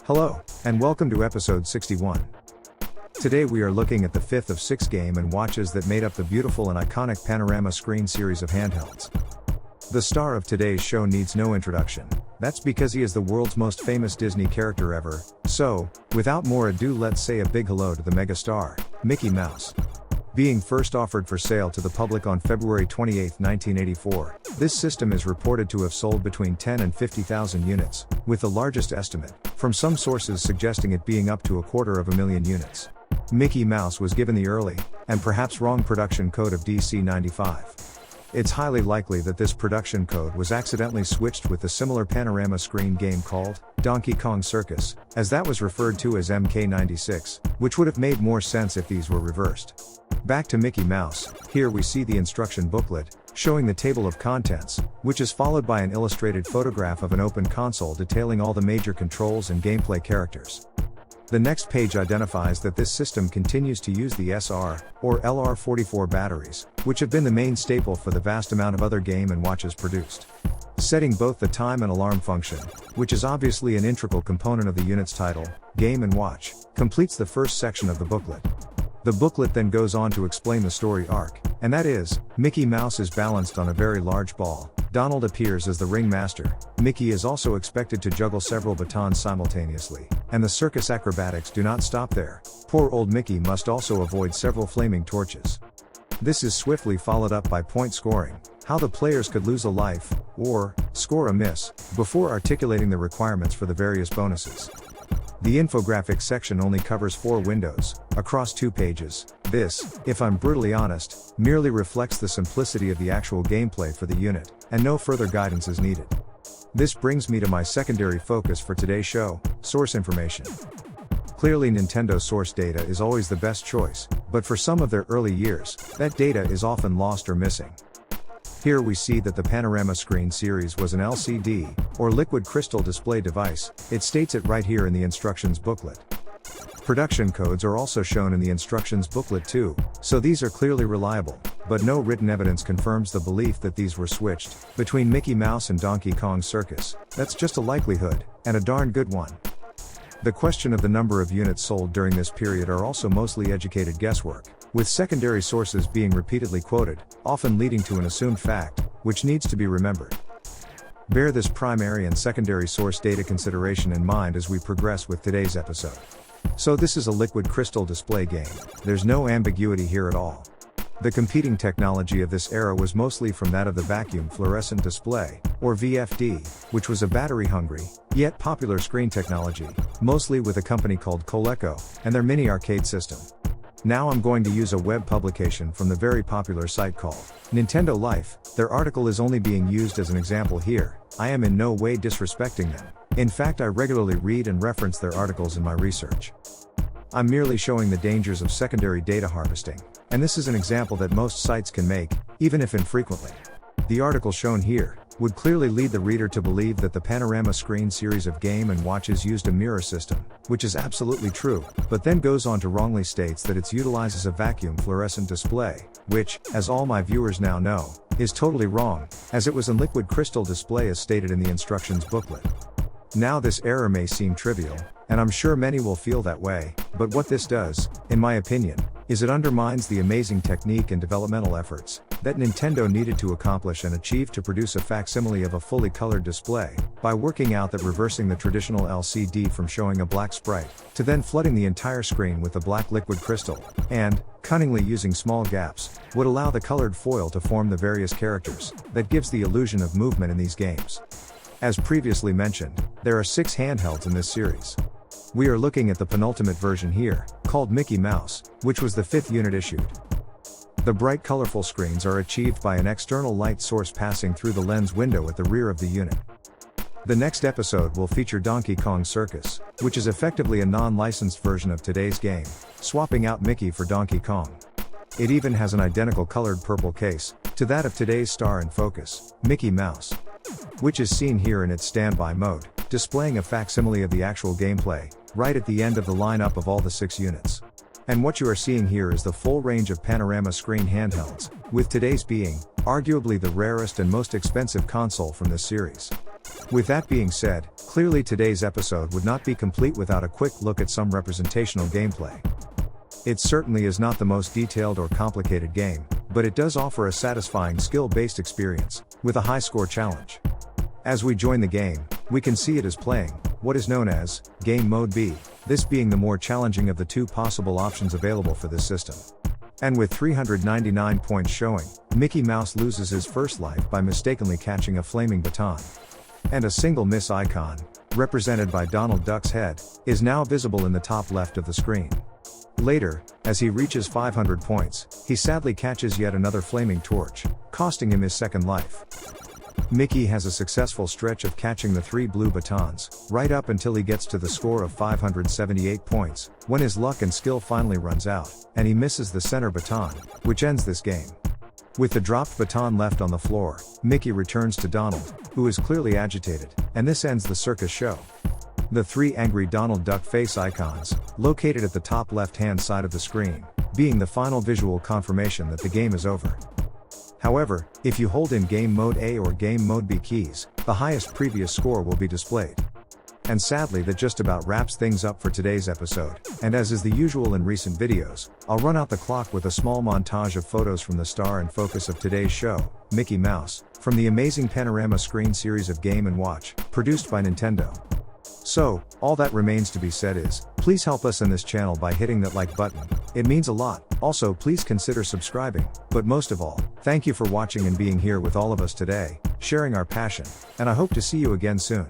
Hello, and welcome to episode 61. Today we are looking at the fifth of 6 game and watches that made up the beautiful and iconic Panorama Screen series of handhelds. The star of today's show needs no introduction. That's because he is the world's most famous Disney character ever. So, without more ado, let's say a big hello to the megastar, Mickey Mouse. Being first offered for sale to the public on February 28, 1984, this system is reported to have sold between 10 and 50,000 units, with the largest estimate, from some sources suggesting it being up to 250,000 units. Mickey Mouse was given the early, and perhaps wrong production code of DC-95. It's highly likely that this production code was accidentally switched with the similar Panorama Screen game called Donkey Kong Circus, as that was referred to as MK96, which would have made more sense if these were reversed. Back to Mickey Mouse, here we see the instruction booklet, showing the table of contents, which is followed by an illustrated photograph of an open console detailing all the major controls and gameplay characters. The next page identifies that this system continues to use the SR, or LR44 batteries, which have been the main staple for the vast amount of other game and watches produced. Setting both the time and alarm function, which is obviously an integral component of the unit's title, Game and Watch, completes the first section of the booklet. The booklet then goes on to explain the story arc, and that is, Mickey Mouse is balanced on a very large ball, Donald appears as the Ringmaster, Mickey is also expected to juggle several batons simultaneously, and the circus acrobatics do not stop there. Poor old Mickey must also avoid several flaming torches. This is swiftly followed up by point scoring, how the players could lose a life, or score a miss, before articulating the requirements for the various bonuses. The infographics section only covers 4 windows, across 2 pages. This, if I'm brutally honest, merely reflects the simplicity of the actual gameplay for the unit, and no further guidance is needed. This brings me to my secondary focus for today's show, source information. Clearly Nintendo source data is always the best choice, but for some of their early years, that data is often lost or missing. Here we see that the Panorama Screen series was an LCD, or liquid crystal display device. It states it right here in the instructions booklet. Production codes are also shown in the instructions booklet too, so these are clearly reliable, but no written evidence confirms the belief that these were switched between Mickey Mouse and Donkey Kong Circus. That's just a likelihood, and a darn good one. The question of the number of units sold during this period are also mostly educated guesswork, with secondary sources being repeatedly quoted, often leading to an assumed fact, which needs to be remembered. Bear this primary and secondary source data consideration in mind as we progress with today's episode. So this is a liquid crystal display game, there's no ambiguity here at all. The competing technology of this era was mostly from that of the vacuum fluorescent display, or VFD, which was a battery-hungry, yet popular screen technology, mostly with a company called Coleco, and their mini arcade system. Now I'm going to use a web publication from the very popular site called Nintendo Life. Their article is only being used as an example here. I am in no way disrespecting them. In fact, I regularly read and reference their articles in my research. I'm merely showing the dangers of secondary data harvesting, and this is an example that most sites can make, even if infrequently. The article shown here would clearly lead the reader to believe that the Panorama Screen series of game and watches used a mirror system, which is absolutely true, but then goes on to wrongly states that it utilizes a vacuum fluorescent display, which, as all my viewers now know, is totally wrong, as it was a liquid crystal display as stated in the instructions booklet. Now this error may seem trivial, and I'm sure many will feel that way, but what this does, in my opinion, is it undermines the amazing technique and developmental efforts that Nintendo needed to accomplish and achieve to produce a facsimile of a fully colored display, by working out that reversing the traditional LCD from showing a black sprite, to then flooding the entire screen with the black liquid crystal, and, cunningly using small gaps, would allow the colored foil to form the various characters, that gives the illusion of movement in these games. As previously mentioned, there are 6 handhelds in this series. We are looking at the penultimate version here, called Mickey Mouse, which was the 5th unit issued. The bright colorful screens are achieved by an external light source passing through the lens window at the rear of the unit. The next episode will feature Donkey Kong Circus, which is effectively a non-licensed version of today's game, swapping out Mickey for Donkey Kong. It even has an identical colored purple case to that of today's star in focus, Mickey Mouse, which is seen here in its standby mode, displaying a facsimile of the actual gameplay, right at the end of the lineup of all the 6 units. And what you are seeing here is the full range of Panorama Screen handhelds, with today's being, arguably the rarest and most expensive console from this series. With that being said, clearly today's episode would not be complete without a quick look at some representational gameplay. It certainly is not the most detailed or complicated game, but it does offer a satisfying skill-based experience, with a high score challenge. As we join the game, we can see it is playing what is known as Game Mode B, this being the more challenging of the two possible options available for this system. And with 399 points showing, Mickey Mouse loses his first life by mistakenly catching a flaming baton. And a single miss icon, represented by Donald Duck's head, is now visible in the top left of the screen. Later, as he reaches 500 points, he sadly catches yet another flaming torch, costing him his second life. Mickey has a successful stretch of catching the 3 blue batons, right up until he gets to the score of 578 points, when his luck and skill finally runs out, and he misses the center baton, which ends this game. With the dropped baton left on the floor, Mickey returns to Donald, who is clearly agitated, and this ends the circus show. The 3 angry Donald Duck face icons, located at the top left-hand side of the screen, being the final visual confirmation that the game is over. However, if you hold in Game Mode A or Game Mode B keys, the highest previous score will be displayed. And sadly, that just about wraps things up for today's episode, and as is the usual in recent videos, I'll run out the clock with a small montage of photos from the star and focus of today's show, Mickey Mouse, from the amazing Panorama Screen series of Game & Watch, produced by Nintendo. So, all that remains to be said is, please help us in this channel by hitting that like button, it means a lot. Also, please consider subscribing, but most of all, thank you for watching and being here with all of us today, sharing our passion, and I hope to see you again soon.